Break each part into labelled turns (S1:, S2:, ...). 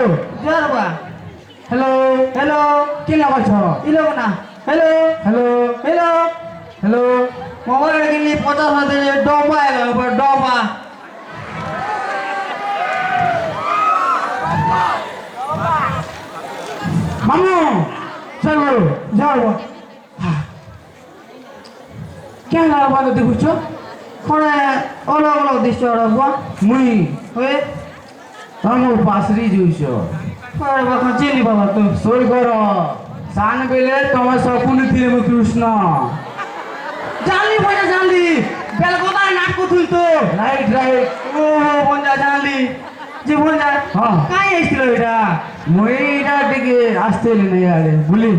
S1: Jarwa.
S2: Hello.
S1: Hello.
S2: Kila baca.
S1: Ilo na. Hello.
S2: Hello.
S1: Hello.
S2: Hello.
S1: Mobile lagi ni pota hati domba ya, domba.
S2: Mamu. Chalo. Jarwa. क्या हाल बात देखो छो
S1: Kone olog olog dishora gua.
S2: मुई
S1: Oye.
S2: हम पासरी जुइछो
S1: Kore bakal cili baba tu.
S2: सोई करो सान बेले तमे सकुनी थिले म Krishna
S1: Jali boja jali. Bel kota nak kutul tu.
S2: Right right
S1: Oh bonja jali. Je bonja.
S2: हाँ
S1: Kai istilo ita.
S2: मुई इटा टिके आस्ते ले नहीं आले बुली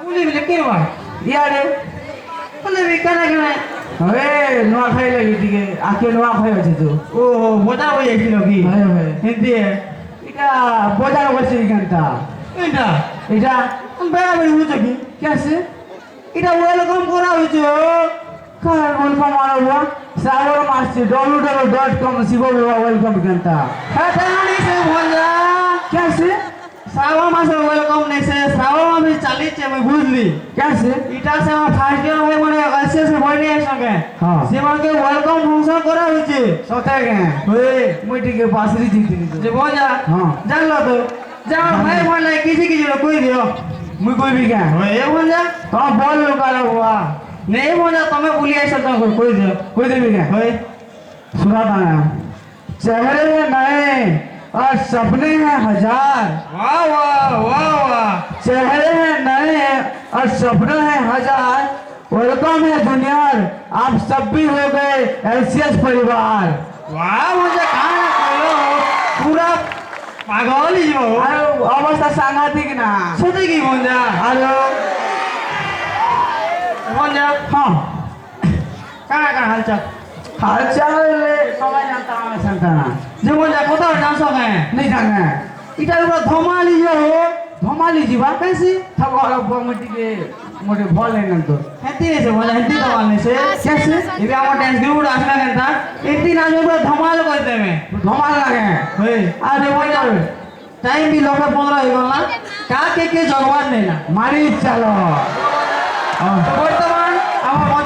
S1: Uli bile ke ba.
S2: यारे
S1: Uli bile kana kana.
S2: अरे नुआ खाई लगी टिके आके नुआ खाई अछि तो
S1: Oh boja boja istilo ki.
S2: हाय हाय
S1: Hindi ya.
S2: इटा बोजार बसी घंटा
S1: Ita.
S2: इटा
S1: Bela beli hujo ki.
S2: कैसे
S1: Ita welcome kora hujo.
S2: कार वेलकम आलो हुआ Sagar master www.com Shiv welcome घंटा
S1: Kata ni se bonja.
S2: कैसे
S1: Sawa masuk welcome nih se. Sawa masih cali cewek buzli.
S2: कैसे
S1: Ita sama first year হয়ে মানে এসে সে বইনি সঙ্গে
S2: हाँ
S1: সেমানকে ওয়েলকাম ফাংশন করা হয়েছে
S2: सोते गए
S1: ওই
S2: मुई टिके पासरी जीती
S1: যে
S2: तो
S1: বোঝা
S2: हाँ
S1: জানলো তো যা ভাই বলে কিছু কিছু কই দিও
S2: मुई कोई भी क्या
S1: ওই এ বোঝা
S2: तो बोल लो काला हुआ
S1: নেই বোঝা তুমি বলি আইছো তো কই দিও
S2: कोई भी क्या
S1: ওই
S2: सुना था चेहरे हैं नए और सपने हैं हजार
S1: वाह वाह वाह वाह
S2: चेहरे हैं नए और सपने हैं हजार वेलकम है दुनिया आप सब भी हो गए एलसीएस परिवार
S1: वाह मुझे खाना करो पूरा पागल ही हो
S2: अरे अवस्था सांघातिक ना
S1: সত্যি কি বোঝা
S2: हेलो
S1: বোঝা
S2: हाँ
S1: কানা কানা হালচাল
S2: हालचाल समय जानता हूँ संताना
S1: যে বোঝা কোথাও ডান্স হয়
S2: नहीं जाना
S1: এটা পুরো ধমালি যে হো
S2: धमाली जीवा कैसे थब और मोटी के मोटे बॉल लेना तो
S1: হেতি এসে বোঝা হেতি ধমাল নেছে
S2: कैसे
S1: এবে আমার ডান্স গ্রুপ আসলে কেনটা একটি নাচ পুরো ধমাল করে দেবে
S2: धमाल लगे
S1: হই
S2: अरे बोलो
S1: টাইম বি 9:15 হয়ে গেল না কাকে কে জগবান নেই না
S2: मारी चलो
S1: তো বলতে